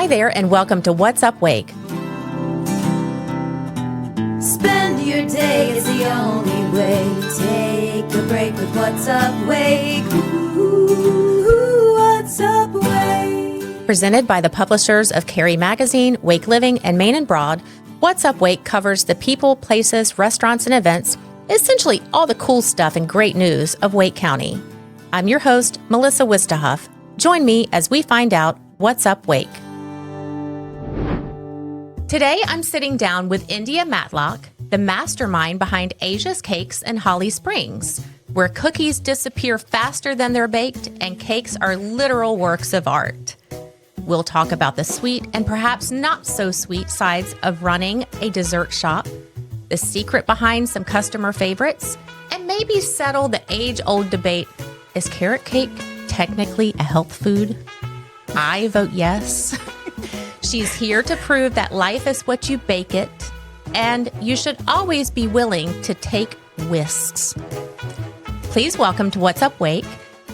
Hi there, and welcome to What's Up Wake. Spend your day is the only way. Take a break with What's Up Wake. Ooh, What's Up Wake. Presented by the publishers of Carey Magazine, Wake Living, and Main and Broad, What's Up Wake covers the people, places, restaurants, and events, essentially all the cool stuff and great news of Wake County. I'm your host, Melissa Wistahuff. Join me as we find out what's up Wake. Today, I'm sitting down with India Matlock, the mastermind behind Asia's Cakes in Holly Springs, where cookies disappear faster than they're baked and cakes are literal works of art. We'll talk about the sweet and perhaps not so sweet sides of running a dessert shop, the secret behind some customer favorites, and maybe settle the age-old debate, is carrot cake technically a health food? I vote yes. She's here to prove that life is what you bake it, and you should always be willing to take risks. Please welcome to What's Up Wake,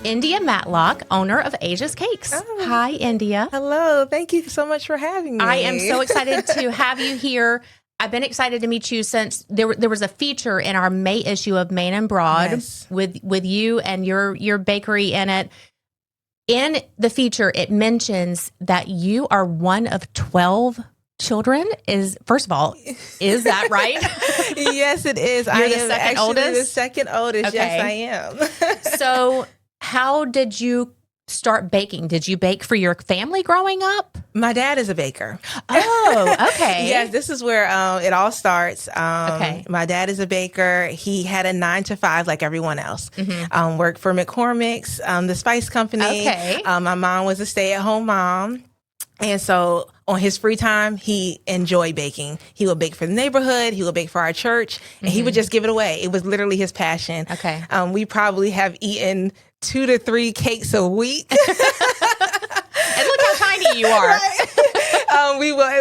India Matlock, owner of Asia's Cakes. Oh. Hi, India. Hello. Thank you so much for having me. I am so excited to have you here. I've been excited to meet you since there was a feature in our May issue of Main and Broad Yes. with you and your bakery in it. In the feature, it mentions that you are one of 12 children. First of all, is that right? Yes, it is. You're I the am second actually oldest? the second oldest. Okay. Yes, I am. So how did you start baking? Did you bake for your family growing up? My dad is a baker. Oh, okay. Yes, this is where it all starts. Okay. My dad is a baker. He had a 9 to 5 like everyone else. Mm-hmm. Worked for McCormick's, the spice company. Okay. My mom was a stay-at-home mom. And so on his free time, he enjoyed baking. He would bake for the neighborhood. He would bake for our church. And he would just give it away. It was literally his passion. Okay. We probably have eaten 2 to 3 cakes a week. And look how tiny you are.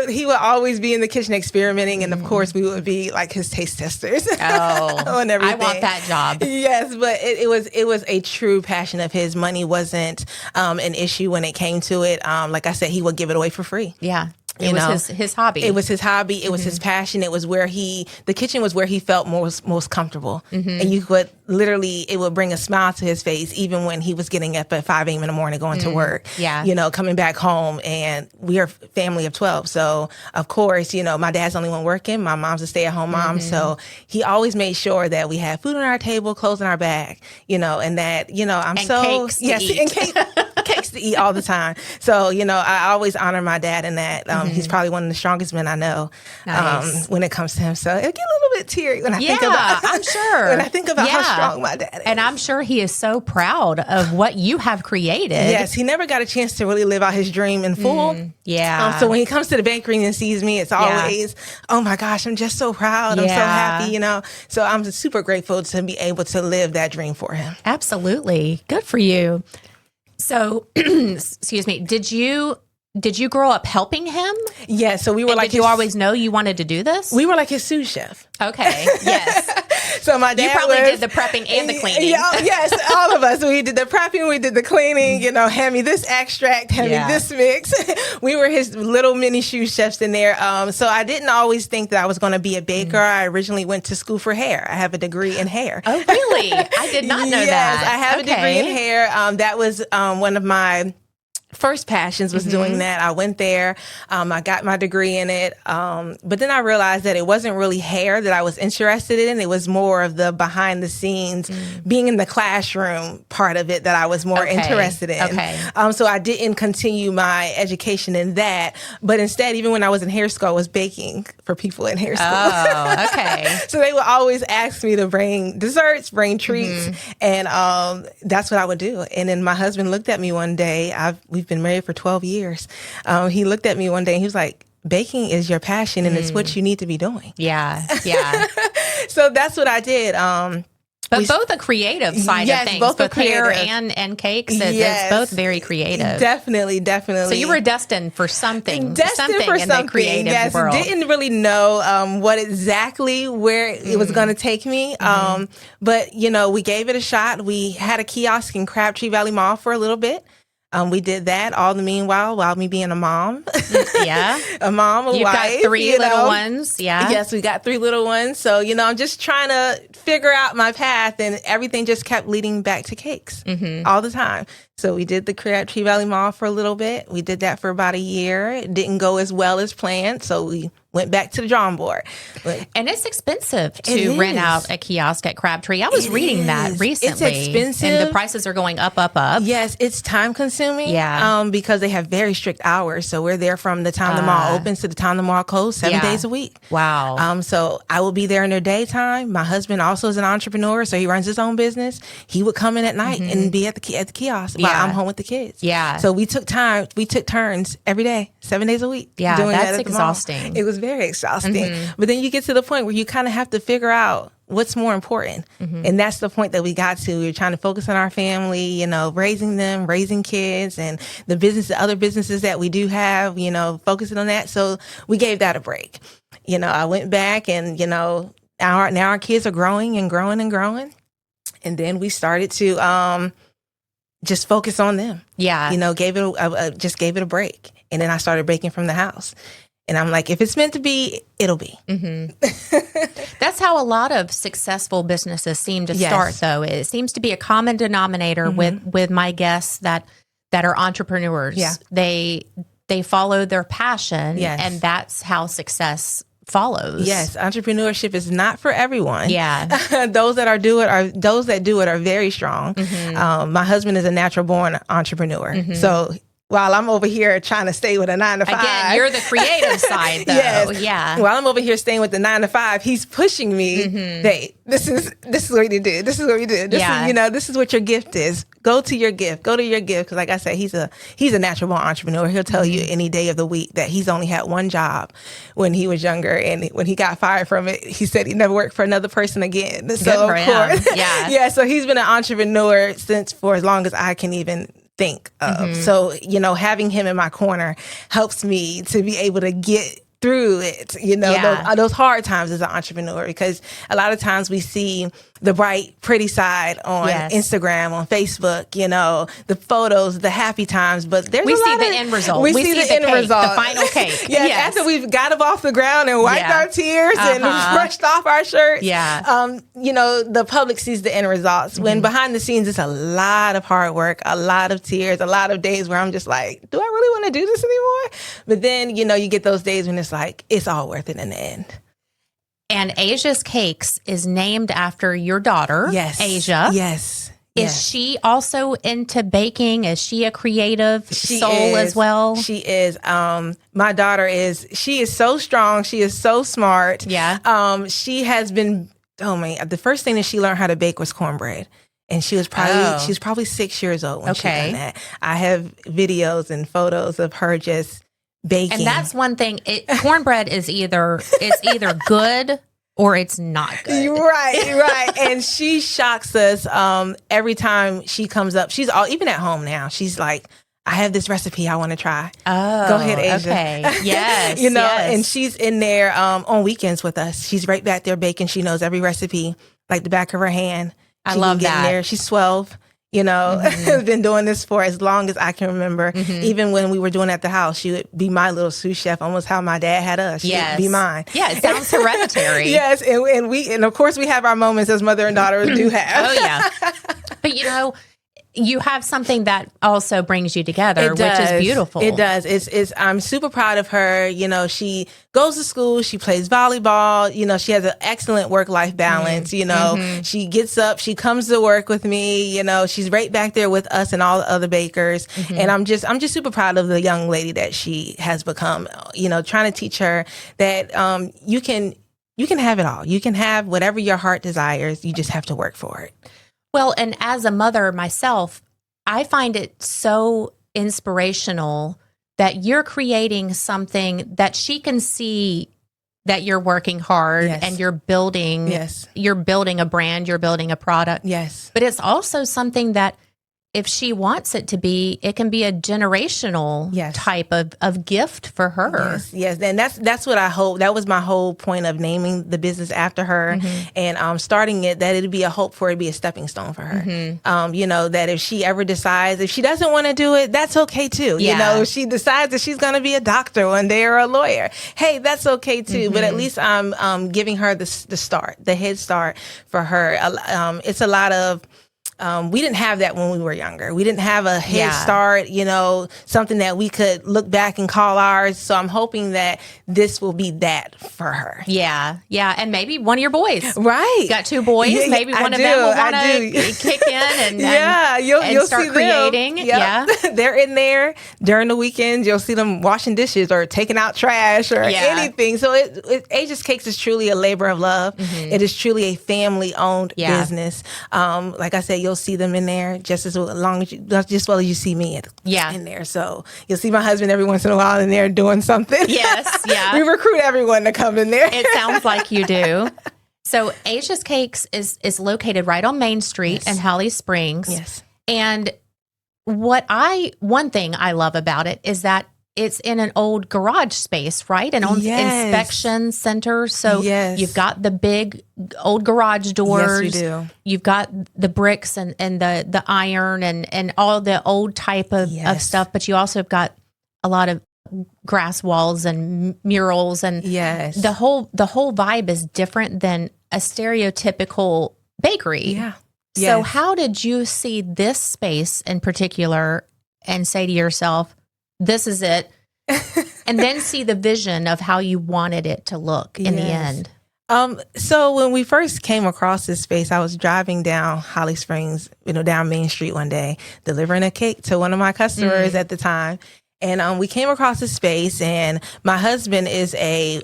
He would always be in the kitchen experimenting. And of course, we would be like his taste testers. Oh, on everything. I want that job. Yes, but it was a true passion of his. Money wasn't an issue when it came to it. Like I said, he would give it away for free. Yeah. It was his hobby. It was his hobby. It was his passion. It was where the kitchen was where he felt most comfortable. And you could literally, it would bring a smile to his face, even when he was getting up at 5 a.m. in the morning going to work. Yeah. Coming back home, and we are a family of 12. So of course, my dad's the only one working. My mom's a stay-at-home mom. So he always made sure that we had food on our table, clothes in our bag, and that, I'm and so, cakes to yes, eat. and cakes to eat all the time. So, I always honor my dad in that. He's probably one of the strongest men I know. Nice. When it comes to him. So it get a little bit teary when I think about I'm sure. when I think about how strong my dad is. And I'm sure he is so proud of what you have created. Yes, he never got a chance to really live out his dream in full. Yeah. So when he comes to the bakery and sees me, it's always, oh my gosh, I'm just so proud. I'm so happy, So I'm super grateful to be able to live that dream for him. Absolutely. Good for you. So, excuse me, did you grow up helping him? Yeah, so we were Did you always know you wanted to do this? We were like his sous chef. Okay, yes. So my dad You probably did the prepping and the cleaning. Yes, all of us. We did the prepping, we did the cleaning, hand me this extract, hand me this mix. We were his little mini sous chefs in there. So I didn't always think that I was going to be a baker. I originally went to school for hair. I have a degree in hair. Oh, really? I did not know that. Yes, I have a degree in hair. That was one of my first passions was doing that. I went there. I got my degree in it. But then I realized that it wasn't really hair that I was interested in. It was more of the behind the scenes, being in the classroom part of it that I was more interested in. Okay. So I didn't continue my education in that. But instead, even when I was in hair school, I was baking for people in hair school. Oh, okay. So they would always ask me to bring desserts, bring treats. And that's what I would do. And then my husband looked at me one day. We've been married for 12 years. He looked at me one day and he was like, baking is your passion and it's what you need to be doing. Yeah. So that's what I did. But both a creative side of things, both hair and cakes. It's both very creative. Definitely. So you were destined for something. Destined for in the creative world. Didn't really know what exactly where it was going to take me. But, we gave it a shot. We had a kiosk in Crabtree Valley Mall for a little bit. We did that all the meanwhile, while me being a mom. Yeah. A mom, a You've wife. got three little ones. Yeah. Yes, we got 3 little ones. So, I'm just trying to figure out my path, and everything just kept leading back to cakes all the time. So we did the Crab Tree Valley Mall for a little bit. We did that for about a year. It didn't go as well as planned. So we went back to the drawing board. And it's expensive to rent out a kiosk at Crabtree. I was reading that recently. It's expensive. And the prices are going up, up, up. Yes, it's time consuming. Yeah. Because they have very strict hours. So we're there from the time the mall opens to the time the mall closes, 7 days a week. Wow. So I will be there in the daytime. My husband also is an entrepreneur, so he runs his own business. He would come in at night and be at the kiosk while I'm home with the kids. Yeah. So we took turns every day, 7 days a week. Yeah, doing that's that at the exhausting. mall. It was very exhausting. But then you get to the point where you kind of have to figure out what's more important. And that's the point that we got to. We were trying to focus on our family, raising them, raising kids, and the other businesses that we do have, focusing on that. So we gave that a break. I went back and, now our kids are growing and growing and growing. And then we started to just focus on them. Yeah. Just gave it a break. And then I started baking from the house. And I'm like, if it's meant to be, it'll be. That's how a lot of successful businesses seem to start, though. It seems to be a common denominator with my guests that are entrepreneurs. Yeah. They follow their passion, and that's how success follows. Yes, entrepreneurship is not for everyone. Yeah. Those that do it are very strong. My husband is a natural born entrepreneur. So while I'm over here trying to stay with a 9 to 5. Again, you're the creative side, though. Yes. Yeah. While I'm over here staying with the 9 to 5, he's pushing me. Hey, this is what you do. This is what you do. This is what your gift is. Go to your gift. Go to your gift. Because like I said, he's a natural born entrepreneur. He'll tell you any day of the week that he's only had one job when he was younger, and when he got fired from it, he said he never worked for another person again. So Good for him. Yeah. Yeah. So he's been an entrepreneur for as long as I can even think of. So, having him in my corner helps me to be able to get through it, those hard times as an entrepreneur, because a lot of times we see the bright, pretty side on Instagram, on Facebook, the photos, the happy times, but we see the end result. We see the end result, the final cake. Yes. After we've got them off the ground and wiped our tears and brushed off our shirts, the public sees the end results. When behind the scenes, it's a lot of hard work, a lot of tears, a lot of days where I'm just like, do I really want to do this anymore? But then, you get those days when it's like, it's all worth it in the end. And Asia's Cakes is named after your daughter, Asia. Yes. Is she also into baking? Is she a creative soul as well? She is. My daughter she is so strong. She is so smart. Yeah. She has been, the first thing that she learned how to bake was cornbread. And she was probably 6 years old when she done that. I have videos and photos of her just baking. And that's one thing. Cornbread is either good or it's not good. Right. And she shocks us every time she comes up. She's even at home now. She's like, I have this recipe I want to try. Oh, go ahead, Asia. Okay. Yes. And she's in there on weekends with us. She's right back there baking. She knows every recipe like the back of her hand. I love that. There. She's 12. Been doing this for as long as I can remember. Even when we were doing it at the house, she would be my little sous chef, almost how my dad had us. She would be mine. Yeah, it sounds hereditary. Yes, and of course we have our moments as mother and daughter do have. Oh yeah, but you have something that also brings you together, which is beautiful. It does. I'm super proud of her. She goes to school. She plays volleyball. She has an excellent work-life balance. She gets up. She comes to work with me. She's right back there with us and all the other bakers. And I'm just super proud of the young lady that she has become. Trying to teach her that you can have it all. You can have whatever your heart desires. You just have to work for it. Well, and as a mother myself, I find it so inspirational that you're creating something that she can see that you're working hard and you're building a brand, you're building a product. Yes. But it's also something that if she wants it to be, it can be a generational Yes. type of gift for her. Yes. And that's what I hope. That was my whole point of naming the business after her and starting it, that it'd be a hope for it to be a stepping stone for her. You know, that if she ever decides, if she doesn't want to do it, that's okay too. You know, if she decides that she's going to be a doctor one day or a lawyer, hey, that's okay too. But at least I'm giving her the start, the head start for her. It's a lot of, we didn't have that when we were younger. We didn't have a head start, you know, something that we could look back and call ours. So I'm hoping that this will be that for her. Yeah. Yeah. And maybe one of your boys. Right. Got 2 boys. Yeah, maybe I one of do, them will I want to do. kick in and you'll start see creating. Them. Yeah. They're in there during the weekends. You'll see them washing dishes or taking out trash or anything. So Asia's Cakes is truly a labor of love. It is truly a family-owned business. Like I said, you'll see them in there just as long as just well as you see me in there. So you'll see my husband every once in a while in there doing something. Yes, yeah. We recruit everyone to come in there. It sounds like you do. So Asia's Cakes is located right on Main Street in Holly Springs. Yes. And one thing I love about it is that it's in an old garage space, right? An old inspection center. So you've got the big old garage doors. Yes, we do. You've got the bricks and the iron and all the old type of stuff. But you also have got a lot of grass walls and murals. And the whole vibe is different than a stereotypical bakery. Yeah. So how did you see this space in particular and say to yourself, this is it, and then see the vision of how you wanted it to look in the end? So when we first came across this space, I was driving down Holly Springs, down Main Street one day, delivering a cake to one of my customers at the time. And we came across this space, and my husband is he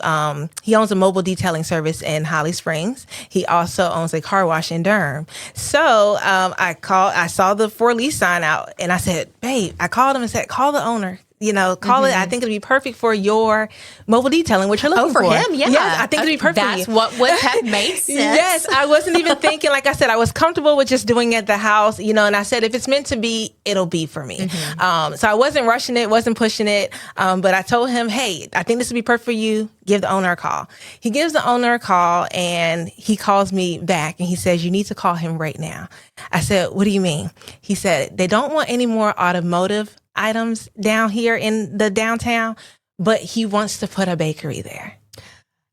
owns a mobile detailing service in Holly Springs. He also owns a car wash in Durham. So I saw the for lease sign out, and I said, babe, I called him and said, call the owner. Call it. I think it'd be perfect for your mobile detailing, which you're looking for. For him, yeah. Yes, I think it'd be perfect. That's what would have made sense. Yes, I wasn't even thinking. Like I said, I was comfortable with just doing it at the house, and I said, if it's meant to be, it'll be for me. So I wasn't rushing it, wasn't pushing it. But I told him, hey, I think this would be perfect for you. Give the owner a call. He gives the owner a call, and he calls me back, and he says, you need to call him right now. I said, what do you mean? He said, they don't want any more automotive items down here in the downtown, but he wants to put a bakery there.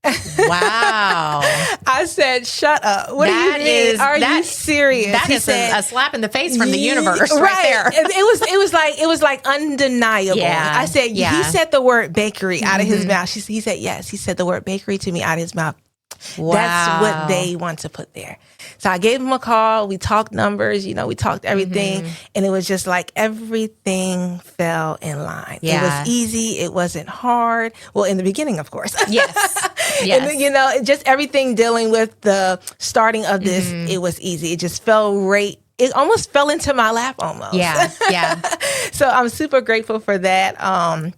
Wow. I said, shut up. What do you mean? Are you serious? That is a slap in the face from the universe right there. It was like undeniable. Yeah. I said, he said the word bakery out of his mouth. He said, yes. He said the word bakery to me out of his mouth. Wow. That's what they want to put there. So I gave him a call. We talked numbers, we talked everything. And it was just like everything fell in line. Yeah. It was easy. It wasn't hard. Well, in the beginning, of course. Yes. And then, just everything dealing with the starting of this, it was easy. It just fell right. It almost fell into my lap almost. Yeah. Yeah. So I'm super grateful for that.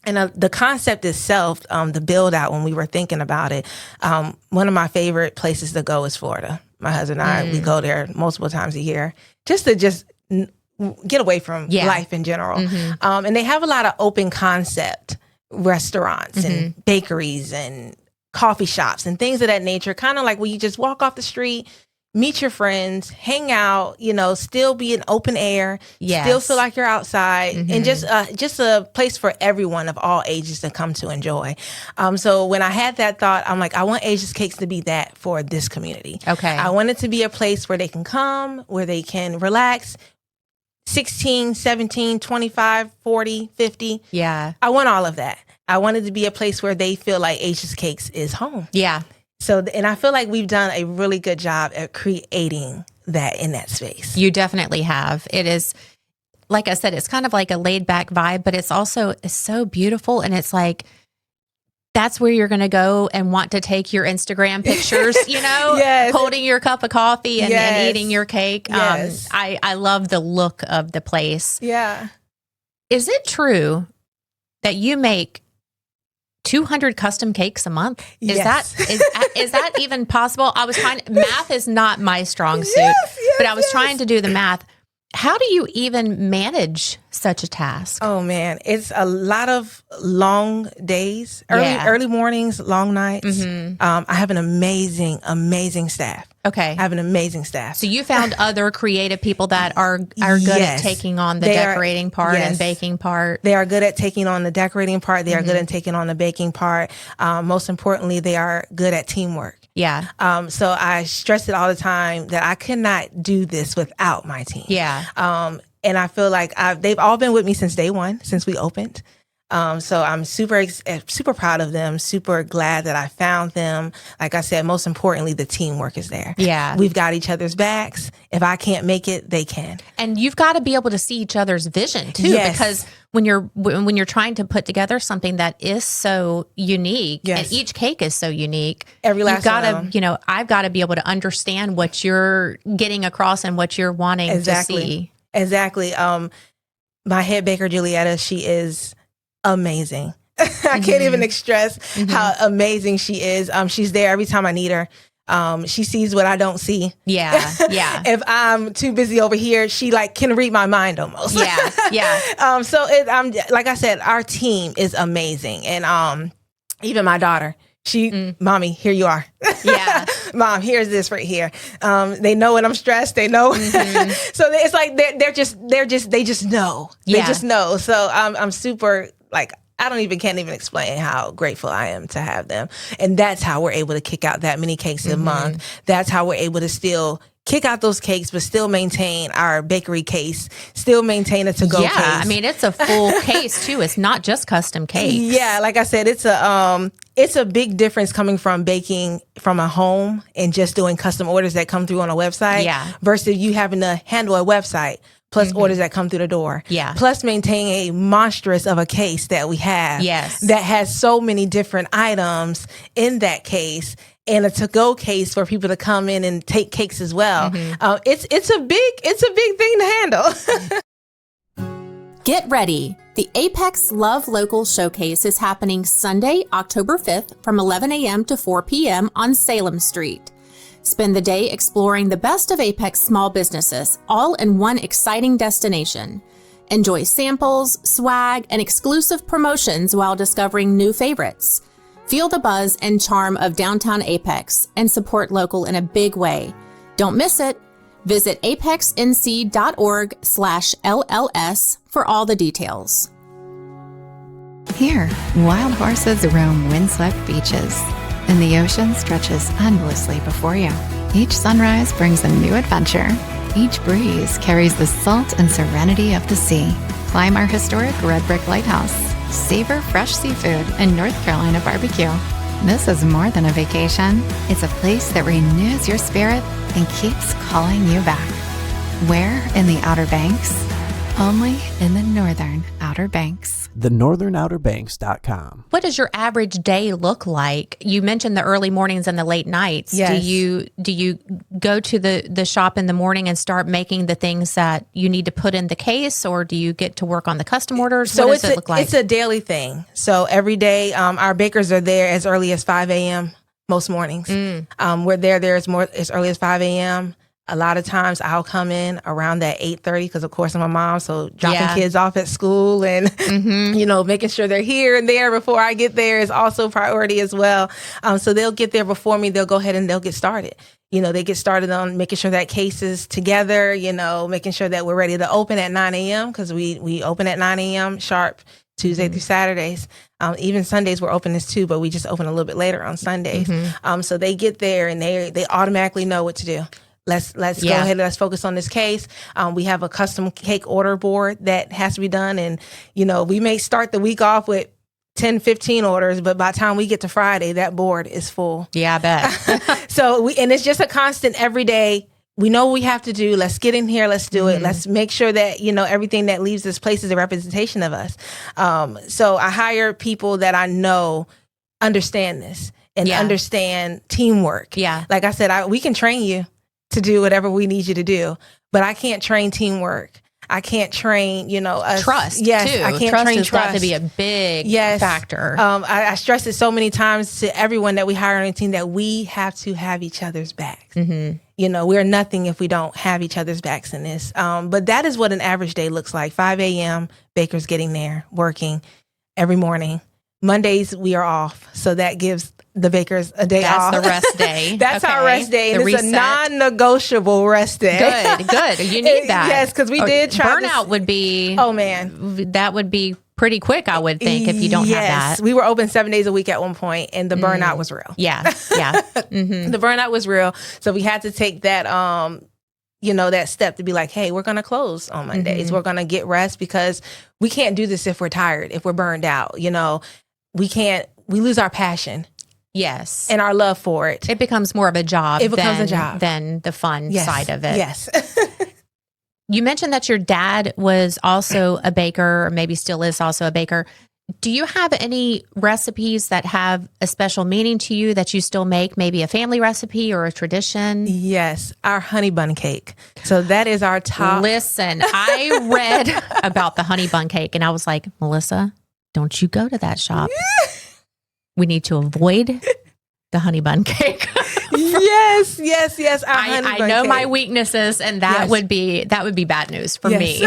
And the concept itself, the build out when we were thinking about it, one of my favorite places to go is Florida. My husband and I, we go there multiple times a year just to get away from life in general. And they have a lot of open concept restaurants and bakeries and coffee shops and things of that nature, kind of like where you just walk off the street, meet your friends, hang out, still be in open air, still feel like you're outside, and just a place for everyone of all ages to come to enjoy. So when I had that thought, I'm like, I want Asia's Cakes to be that for this community. Okay. I want it to be a place where they can come, where they can relax, 16, 17, 25, 40, 50. Yeah. I want all of that. I want it to be a place where they feel like Asia's Cakes is home. Yeah. So, and I feel like we've done a really good job at creating that in that space. You definitely have. It is, like I said, it's kind of like a laid back vibe, but it's so beautiful. And it's like, that's where you're going to go and want to take your Instagram pictures, holding your cup of coffee and eating your cake. Yes. I love the look of the place. Yeah. Is it true that you make 200 custom cakes a month? Is that even possible? Math is not my strong suit, but I was trying to do the math. How do you even manage such a task? Oh man, it's a lot of long days, early mornings, long nights. I have an amazing staff. Okay. I have an amazing staff. So you found other creative people that are good at taking on the decorating part and baking part. They are good at taking on the decorating part. They are good at taking on the baking part. Most importantly, they are good at teamwork. Yeah. So I stress it all the time that I could not do this without my team. Yeah. And I feel like they've all been with me since day one, since we opened. So I'm super proud of them, super glad that I found them. Like I said, most importantly, the teamwork is there. Yeah. We've got each other's backs. If I can't make it, they can. And you've got to be able to see each other's vision too, because when you're trying to put together something that is so unique, and each cake is so unique, every last one of them. I've got to be able to understand what you're getting across and what you're wanting to see. Exactly. My head baker, Julietta, she is amazing. I can't even express how amazing she is. She's there every time I need her. She sees what I don't see. Yeah. Yeah. If I'm too busy over here, she can read my mind almost. Yeah. Yeah. So like I said, our team is amazing. And even my daughter, Mommy, here you are. Yeah. Mom, here's this right here. They know when I'm stressed. They know. So it's like they just know. They just know. So I'm super can't even explain how grateful I am to have them. And that's how we're able to kick out that many cakes a month. That's how we're able to still kick out those cakes, but still maintain our bakery case, still maintain a to-go case. Yeah, I mean, it's a full case too. It's not just custom cakes. Yeah, like I said, it's a big difference coming from baking from a home and just doing custom orders that come through on a website versus you having to handle a website plus orders that come through the door. Yeah. Plus maintaining a monstrous of a case that we have. Yes. That has so many different items in that case and a to-go case for people to come in and take cakes as well. It's a big thing to handle. Get ready. The Apex Love Local Showcase is happening Sunday, October 5th from 11 a.m. to 4 p.m. on Salem Street. Spend the day exploring the best of Apex small businesses, all in one exciting destination. Enjoy samples, swag, and exclusive promotions while discovering new favorites. Feel the buzz and charm of downtown Apex and support local in a big way. Don't miss it. Visit apexnc.org/LLS for all the details. Here, wild horses roam windswept beaches, and the ocean stretches endlessly before you. Each sunrise brings a new adventure. Each breeze carries the salt and serenity of the sea. Climb our historic red brick lighthouse. Savor fresh seafood and North Carolina barbecue. This is more than a vacation. It's a place that renews your spirit and keeps calling you back. Where in the Outer Banks? Only in the Northern Outer Banks. thenorthernouterbanks.com. What does your average day look like? You mentioned the early mornings and the late nights. Yes. Do you go to the shop in the morning and start making the things that you need to put in the case, or do you get to work on the custom orders? So what does it look like? It's a daily thing. So every day, our bakers are there as early as 5 a.m. most mornings. We're there as early as 5 a.m. A lot of times I'll come in around that 8:30 because, of course, I'm a mom. So dropping kids off at school and, making sure they're here and there before I get there is also priority as well. So they'll get there before me. They'll go ahead and they'll get started. They get started on making sure that case is together, making sure that we're ready to open at 9 a.m. because we open at 9 a.m. sharp Tuesday through Saturdays. Even Sundays we're open as too, but we just open a little bit later on Sundays. So they get there and they automatically know what to do. Let's go ahead. Let's focus on this case. We have a custom cake order board that has to be done. And, we may start the week off with 10, 15 orders, but by the time we get to Friday, that board is full. Yeah, I bet. So and it's just a constant every day. We know what we have to do. Let's get in here. Let's do it. Let's make sure that, everything that leaves this place is a representation of us. So I hire people that I know understand this and understand teamwork. Yeah. Like I said, we can train you to do whatever we need you to do, but I can't train teamwork. I can't train, us. Trust, yes, too. I can't trust train has trust. got to be a big factor. I stress it so many times to everyone that we hire on a team that we have to have each other's backs. we're nothing if we don't have each other's backs in this. But that is what an average day looks like. 5 a.m., bakers getting there, working every morning. Mondays, we are off. So that gives the bakers a day off. That's the rest day. That's our rest day. And The it's a non-negotiable rest day. Good. You need that. Yes, because we did try burnout would be, oh, man. that would be pretty quick, I would think, if you don't have that. We were open 7 days a week at one point, and the burnout was real. Yeah. The burnout was real. So we had to take that, that step to be like, hey, we're going to close on Mondays. We're going to get rest because we can't do this if we're tired, if we're burned out. We lose our passion. Yes. And our love for it. It becomes more of a job. It becomes a job. Than the fun side of it. Yes. You mentioned that your dad was also a baker, or maybe still is also a baker. Do you have any recipes that have a special meaning to you that you still make? Maybe a family recipe or a tradition? Yes, our honey bun cake. So that is our top. Listen, I read about the honey bun cake and I was like, Melissa, don't you go to that shop. We need to avoid the honey bun cake. Yes. I know my weaknesses, and that would be bad news for me.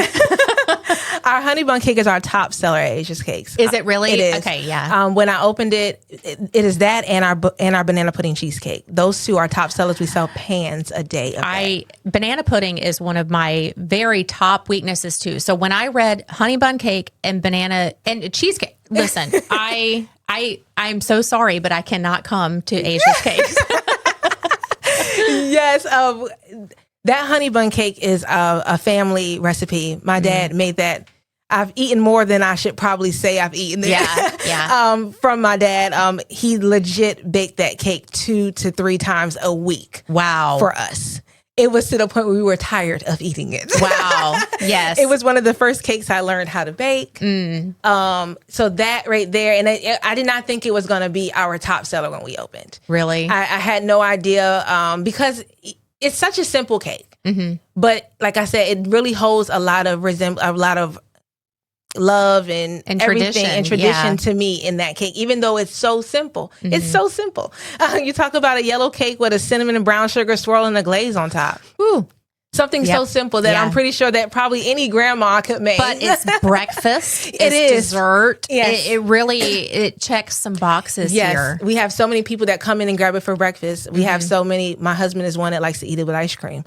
Our honey bun cake is our top seller at Asia's Cakes. Is it really? It is. Okay, yeah. When I opened it is that and our banana pudding cheesecake. Those two are top sellers. We sell pans a day. Banana pudding is one of my very top weaknesses too. So when I read honey bun cake and banana and cheesecake, listen, I'm so sorry, but I cannot come to Asia's Cakes. Yes. That honey bun cake is a family recipe. My dad made that. I've eaten more than I should probably say I've eaten. Yeah. From my dad, he legit baked that cake 2 to 3 times a week. Wow. For us. It was to the point where we were tired of eating it. Wow. Yes. It was one of the first cakes I learned how to bake. So that right there, and I did not think it was going to be our top seller when we opened. Really? I had no idea because it's such a simple cake. But like I said, it really holds a lot of love and everything tradition, and tradition to me in that cake, even though it's so simple. It's so simple. You talk about a yellow cake with a cinnamon and brown sugar swirl and a glaze on top. Ooh. Something so simple that I'm pretty sure that probably any grandma could make. But it's breakfast. It is dessert. Yes. It really checks some boxes here. We have so many people that come in and grab it for breakfast. We have so many. My husband is one that likes to eat it with ice cream.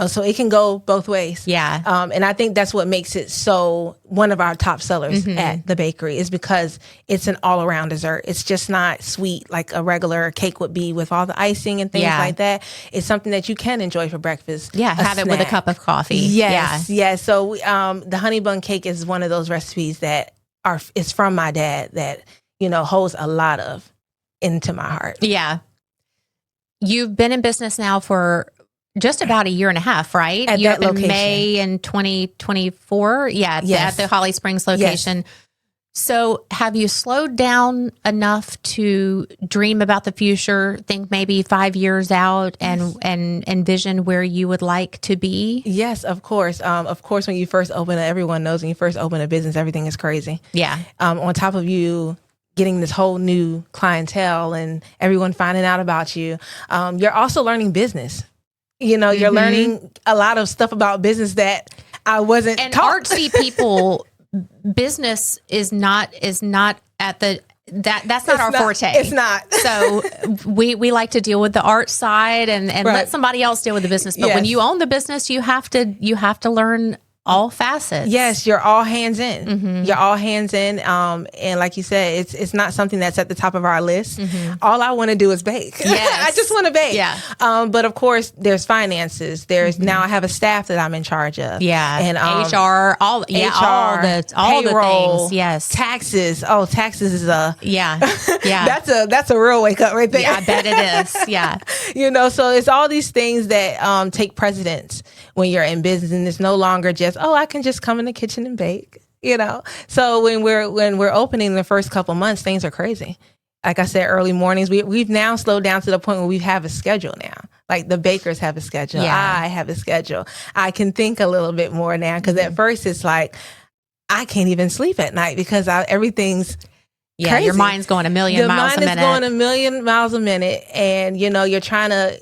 So it can go both ways. Yeah. And I think that's what makes it so one of our top sellers at the bakery is because it's an all around dessert. It's just not sweet like a regular cake would be with all the icing and things like that. It's something that you can enjoy for breakfast. Yeah. Have it with a cup of coffee. Yes. So the honey bun cake is one of those recipes that is from my dad that holds a lot of into my heart. Yeah. You've been in business now for just about a year and a half, right? At You that opened location. May in 2024. Yeah. Yes. At the Holly Springs location. Yes. So have you slowed down enough to dream about the future, think maybe 5 years out and envision where you would like to be? Yes, of course. When you first open everyone knows when you first open a business, everything is crazy. Yeah. On top of you getting this whole new clientele and everyone finding out about you, you're also learning business. You're learning a lot of stuff about business that I wasn't taught. Artsy people... Business is not at the that's not our forte. It's not. So we like to deal with the art side and let somebody else deal with the business. But when you own the business, you have to learn all facets. Yes, you're all hands in. You're all hands in. And like you said, it's not something that's at the top of our list. All I want to do is bake. Yes. I just want to bake. Yeah. But of course, there's finances. There's now I have a staff that I'm in charge of. Yeah. And HR, all payroll, the things. Yes. Taxes. Oh, taxes is yeah. that's a real wake up right there. Yeah, I bet it is. Yeah. So it's all these things that take precedence when you're in business, and it's no longer just, I can just come in the kitchen and bake, So when we're opening the first couple months, things are crazy. Like I said, early mornings, we've now slowed down to the point where we have a schedule now. Like the bakers have a schedule. Yeah. I have a schedule. I can think a little bit more now because at first it's like, I can't even sleep at night because everything's crazy. Your mind's going a million miles a minute. Your mind is going a million miles a minute. And, you're trying to,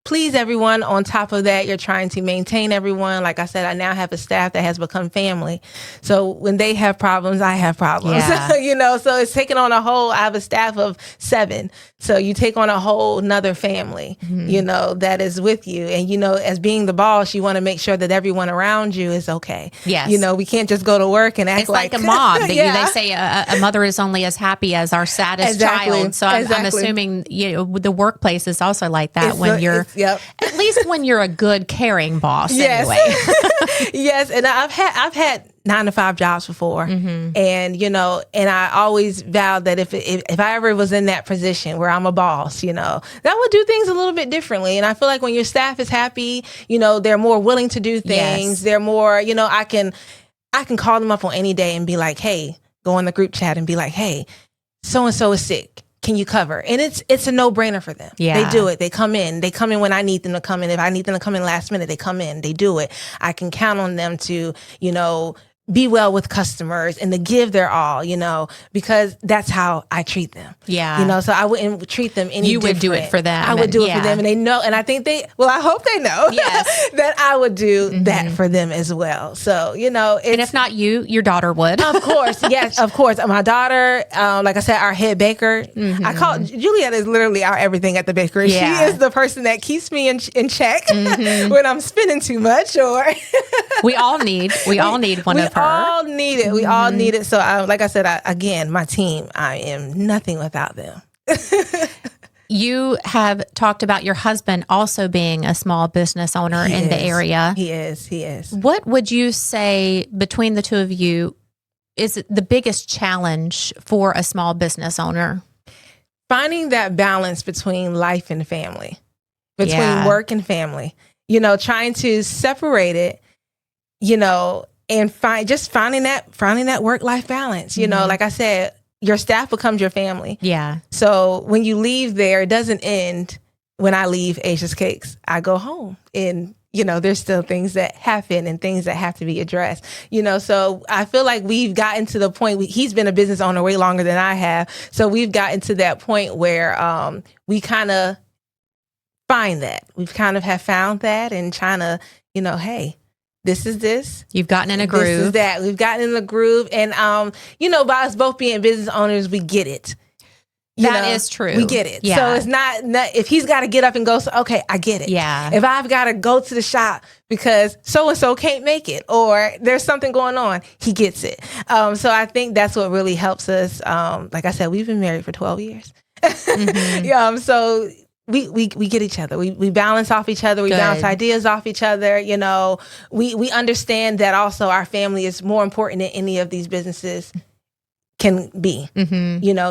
please everyone. On top of that, you're trying to maintain everyone. Like I said, I now have a staff that has become family. So when they have problems, I have problems. Yeah. So it's taken on a whole, I have a staff of 7. So you take on a whole nother family, that is with you. And, as being the boss, you want to make sure that everyone around you is okay. Yes. We can't just go to work and act It's like a mom. They say a mother is only as happy as our saddest child. So I'm assuming the workplace is also like that at least when you're a good caring boss. Yes. Anyway. Yes, and I've had 9-to-5 jobs before, and and I always vowed that if I ever was in that position where I'm a boss, that would do things a little bit differently. And I feel like when your staff is happy, they're more willing to do things. Yes. They're more, I can call them up on any day and be like, hey, go in the group chat and be like, hey, so and so is sick. Can you cover? And it's a no-brainer for them. Yeah. They do it. They come in when I need them to come in. If I need them to come in last minute, they come in, they do it. I can count on them to, be well with customers and to give their all, because that's how I treat them. Yeah. So I wouldn't treat them any You would do it for them. I would do it for them. And they know, and I think I hope they know Yes. that I would do that for them as well. So, and if not you, your daughter would. Of course. Yes, of course. My daughter, like I said, our head baker, I call Juliet is literally our everything at the bakery. Yeah. She is the person that keeps me in check when I'm spending too much or we all need one of her. We all need it. We all need it. So like I said, again, my team, I am nothing without them. You have talked about your husband also being a small business owner in the area. He is. What would you say between the two of you is the biggest challenge for a small business owner? Finding that balance between life and family, between work and family, trying to separate it, and finding that work-life balance. Like I said, your staff becomes your family. Yeah. So when you leave there, it doesn't end when I leave Asia's Cakes. I go home and, there's still things that happen and things that have to be addressed, so I feel like we've gotten to the point, he's been a business owner way longer than I have. So we've gotten to that point where we kind of find that. We've kind of have found that and trying to, hey, this is this. You've gotten in a groove. This is that. We've gotten in the groove. And, by us both being business owners, we get it. That is true. We get it. Yeah. So it's not if he's got to get up and go, okay, I get it. Yeah. If I've got to go to the shop because so-and-so can't make it or there's something going on, he gets it. So I think that's what really helps us. Like I said, we've been married for 12 years. So we get each other. We balance off each other. We bounce ideas off each other. We understand that also our family is more important than any of these businesses can be.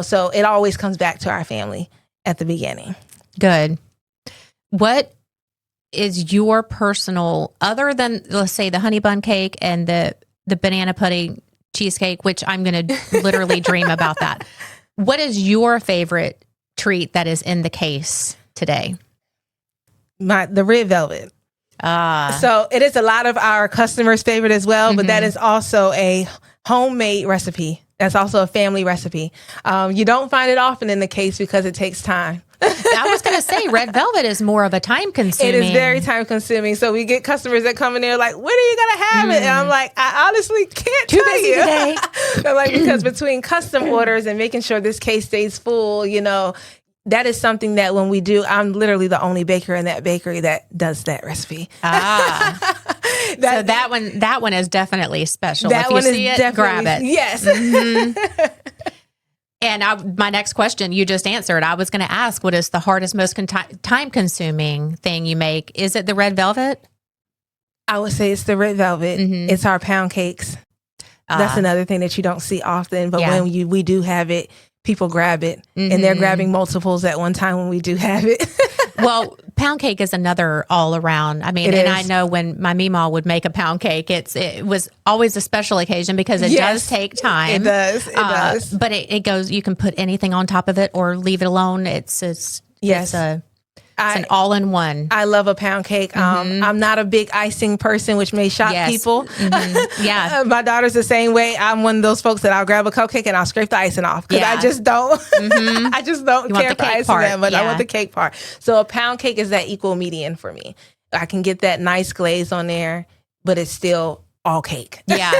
So it always comes back to our family at the beginning. Good. What is your personal, other than let's say the honey bun cake and the banana pudding cheesecake, which I'm going to literally dream about that. What is your favorite treat that is in the case today? The red velvet. So it is a lot of our customers' favorite as well, but that is also a homemade recipe. That's also a family recipe. You don't find it often in the case because it takes time. I was going to say red velvet is more of a time consuming. It is very time consuming. So we get customers that come in there like, when are you going to have it? And I'm like, I honestly can't Too tell busy you. today. But because between custom orders and making sure this case stays full, that is something that when we do, I'm literally the only baker in that bakery that does that recipe. So that one is definitely special. That if you one see is it, grab it. Yes. And my next question you just answered. I was going to ask, what is the hardest, most time-consuming thing you make? Is it the red velvet? I would say it's the red velvet. It's our pound cakes. That's another thing that you don't see often. But when we do have it, people grab it. And they're grabbing multiples at one time when we do have it. Well, pound cake is another all around. I mean, I know when my Meemaw would make a pound cake, it was always a special occasion because it does take time. It does. But it goes, you can put anything on top of it or leave it alone. It's It's an all-in-one. I love a pound cake. I'm not a big icing person, which may shock people. Yeah. My daughter's the same way. I'm one of those folks that I'll grab a cupcake and I'll scrape the icing off because I just don't. I just don't care for icing that much. I want the cake part. So a pound cake is that equal median for me. I can get that nice glaze on there, but it's still all cake. Yeah.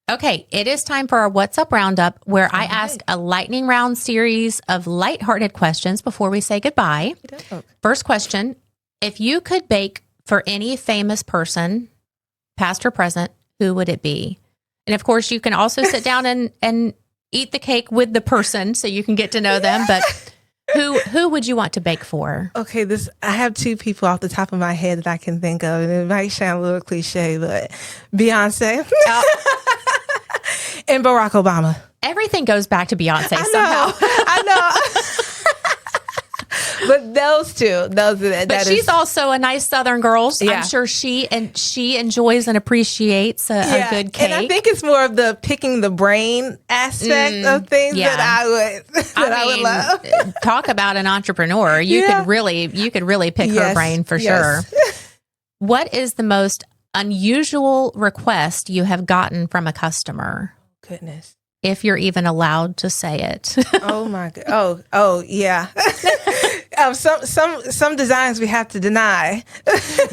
Okay, it is time for our What's Up Roundup, where I ask a lightning round series of lighthearted questions before we say goodbye. First question, if you could bake for any famous person, past or present, who would it be? And of course, you can also sit down and eat the cake with the person so you can get to know them, but who would you want to bake for? Okay, I have two people off the top of my head that I can think of, and it might sound a little cliche, but Beyonce. And Barack Obama. Everything goes back to Beyonce somehow. I know. But those two, but she's also a nice Southern girl. So I'm sure she enjoys and appreciates a good cake. And I think it's more of the picking the brain aspect of things that I would love. Talk about an entrepreneur. You could really pick her brain for sure. What is the most unusual request you have gotten from a customer? Goodness. If you're even allowed to say it. Oh my God. Oh yeah. Some designs we have to deny.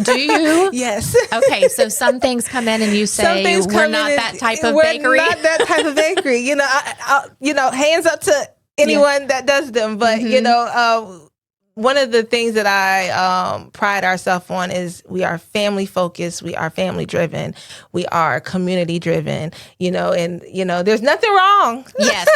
Do you? Yes. Okay, so some things come in and you say we're not that type of bakery. We're not that type of bakery. Hands up to anyone that does them. But one of the things that I pride ourselves on is we are family focused, we are family driven, we are community driven, there's nothing wrong. Yes.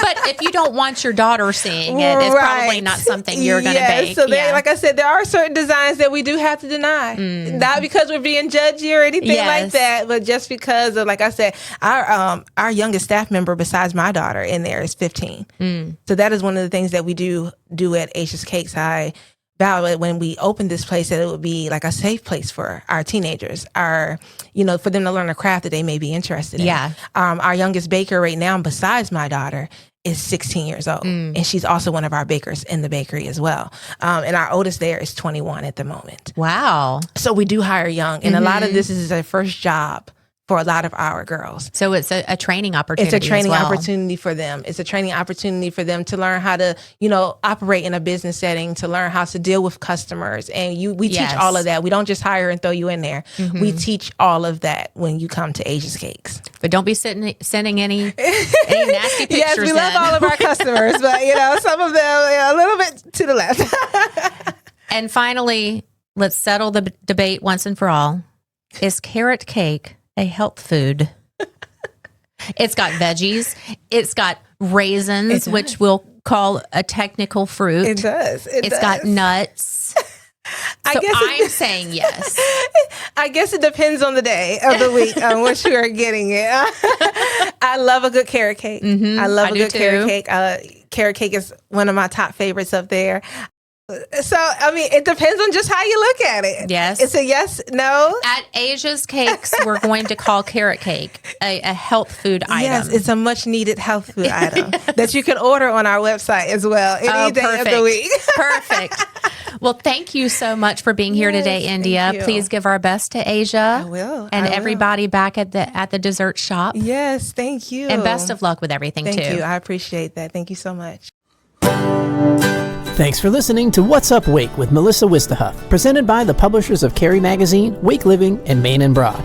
But if you don't want your daughter seeing it, it's probably not something you're going to bake. So like I said, there are certain designs that we do have to deny. Not because we're being judgy or anything like that, but just because of, like I said, our youngest staff member besides my daughter in there is 15. So that is one of the things that we do at Asia's Cakes. I vowed when we opened this place that it would be like a safe place for our teenagers, for them to learn a craft that they may be interested in. Yeah. Our youngest baker right now, besides my daughter, is 16 years old. And she's also one of our bakers in the bakery as well. And our oldest there is 21 at the moment. Wow. So we do hire young. And a lot of this is their first job for a lot of our girls. So it's a training opportunity. It's a training opportunity for them. It's a training opportunity for them to learn how to, operate in a business setting, to learn how to deal with customers. And we teach all of that. We don't just hire and throw you in there. We teach all of that when you come to Asia's Cakes. But don't be sending any nasty pictures. Yes, we love all of our customers, but some of them a little bit to the left. And finally, let's settle the debate once and for all. Is carrot cake a health food? It's got veggies. It's got raisins, which we'll call a technical fruit. It does. It's got nuts. I'm saying yes. I guess it depends on the day of the week on which you are getting it. I love a good carrot cake. I love a good carrot cake. Carrot cake is one of my top favorites up there. So, it depends on just how you look at it. Yes. It's a yes, no. At Asia's Cakes, we're going to call carrot cake a health food item. Yes, it's a much needed health food item that you can order on our website as well any day of the week. Perfect. Well, thank you so much for being here today, India. Please give our best to Asia. I will. And everybody back at the dessert shop. Yes, thank you. And best of luck with everything, Thank you. I appreciate that. Thank you so much. Thanks for listening to What's Up Wake with Melissa Wistahuff, presented by the publishers of Carrie Magazine, Wake Living, and Main and Broad.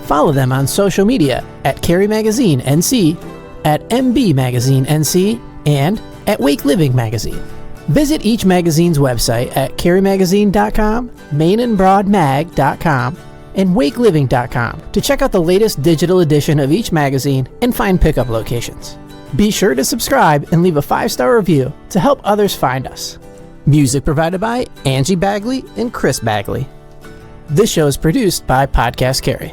Follow them on social media at Carrie Magazine NC, at MB Magazine NC, and at Wake Living Magazine. Visit each magazine's website at carriemagazine.com, mainandbroadmag.com, and wakeliving.com to check out the latest digital edition of each magazine and find pickup locations. Be sure to subscribe and leave a 5-star review to help others find us. Music provided by Angie Bagley and Chris Bagley. This show is produced by Podcast Carrie.